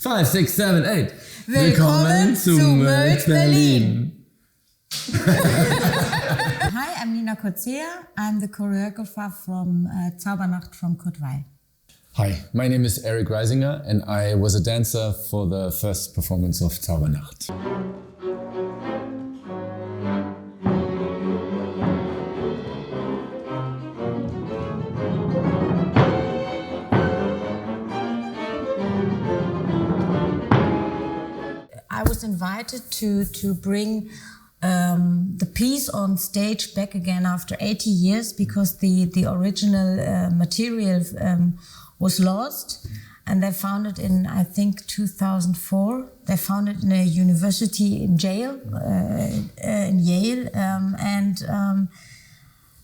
5, 6, 7, 8. Willkommen zu Møt Berlin. Hi, I'm Nina Kurzeja. I'm the choreographer from Zaubernacht from Kurt Weill. Hi, my name is Erik Reisinger and I was a dancer for the first performance of Zaubernacht. I was invited to bring the piece on stage back again after 80 years because the original material was lost, and they found it in, I think, 2004. They found it in a university in Yale,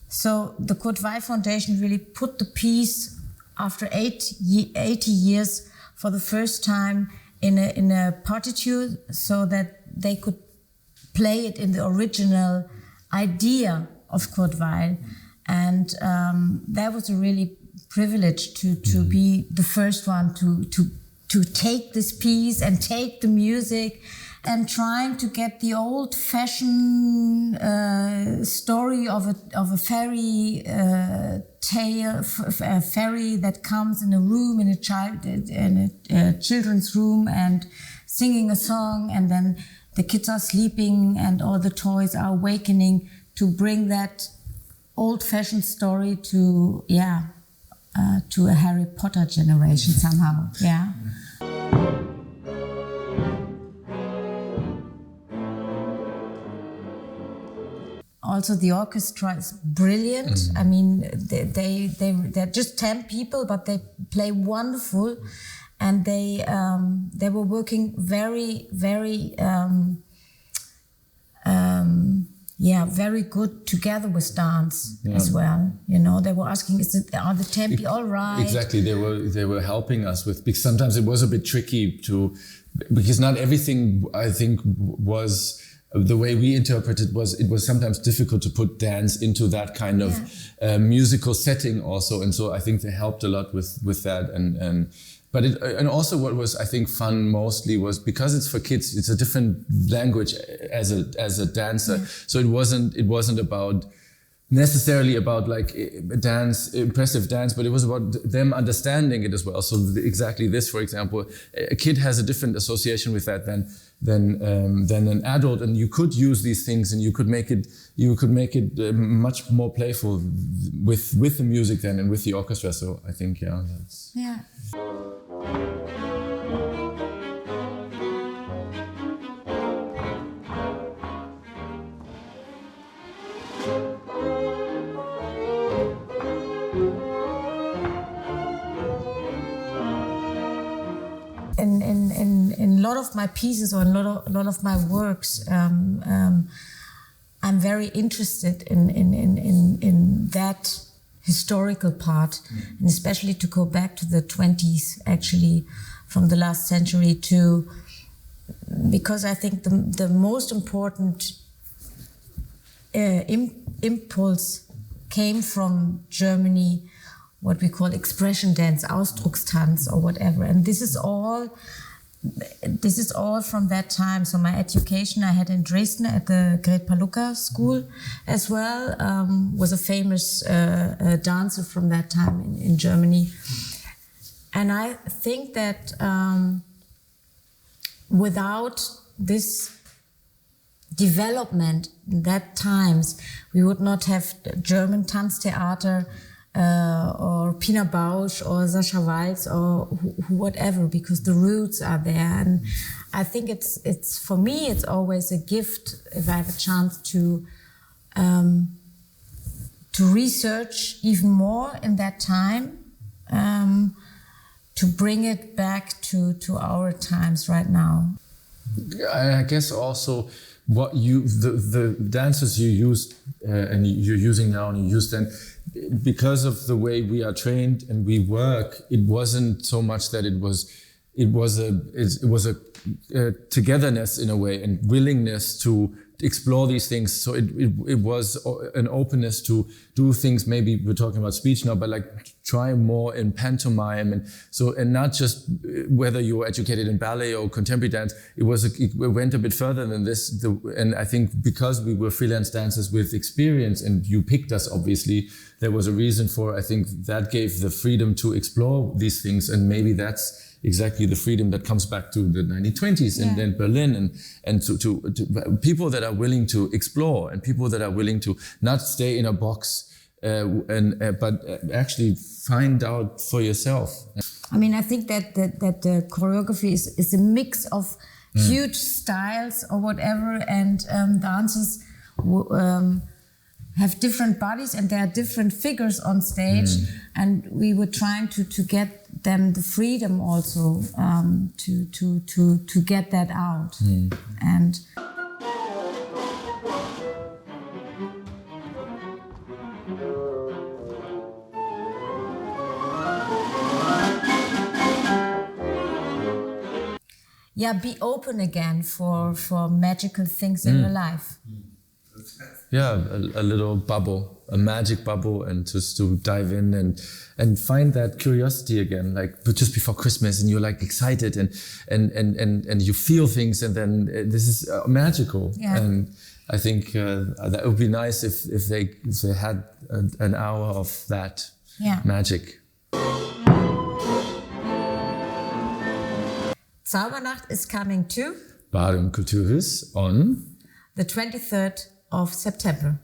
so the Kurt Weill Foundation really put the piece after 80 years for the first time in a partiture, so that they could play it in the original idea of Kurt Weill, and that was a really privilege to be the first one to take this piece and take the music and trying to get the old-fashioned story of a fairy tale, a fairy that comes in a room, in a children's room, and singing a song, and then the kids are sleeping and all the toys are awakening, to bring that old-fashioned story to a Harry Potter generation somehow. Yeah. Also, the orchestra is brilliant. I mean, they're just 10 people, but they play wonderful, and they were working very, very, very good together with dance as well. You know, they were asking, are the tempi all right? Exactly, they were helping us with, because sometimes it was a bit tricky because not everything, I think, was. The way we interpreted it was sometimes difficult to put dance into that kind of musical setting also, and so I think they helped a lot with that, and also what was, I think, fun mostly was because it's for kids, it's a different language as a dancer, so it wasn't about necessarily about like impressive dance, but it was about them understanding it as well. So exactly this, for example, a kid has a different association with that than an adult, and you could use these things and you could make it much more playful with the music then and with the orchestra. So I think that's In a lot of my pieces or in a lot of my works, I'm very interested in that historical part, and especially to go back to the 20s, actually, from the last century because I think the most important impulse came from Germany, what we call expression dance, Ausdruckstanz or whatever, and this is all from that time. So my education I had in Dresden at the Great Palukka School as well, was a famous dancer from that time in Germany. And I think that without this development in that times, we would not have German Tanztheater, or Pina Bausch or Sascha Waltz or whatever, because the roots are there. And I think it's for me, it's always a gift if I have a chance to research even more in that time, to bring it back to our times right now. I guess also what the dancers you used and you're using now and you used then, because of the way we are trained and we work, it wasn't so much that it was a togetherness in a way, and willingness to explore these things. So it was an openness to do things. Maybe we're talking about speech now, but like try more in pantomime, and not just whether you were educated in ballet or contemporary dance. It went a bit further than this. And I think because we were freelance dancers with experience, and you picked us, obviously, there was a reason for. I think that gave the freedom to explore these things, and maybe that's exactly the freedom that comes back to the 1920s and then Berlin and to people that are willing to explore and people that are willing to not stay in a box but actually find out for yourself. I mean, I think that the choreography is a mix of huge styles or whatever, and dancers have different bodies and there are different figures on stage, and we were trying to get them the freedom also to get that out. And be open again for magical things in your life. Yeah, a little bubble, a magic bubble, and just to dive in and find that curiosity again, like just before Christmas, and you're like excited and you feel things, and then this is magical. Yeah. And I think that would be nice if they had an hour of that magic. Zaubernacht is coming to Bærum Kulturhus on the 23rd of September.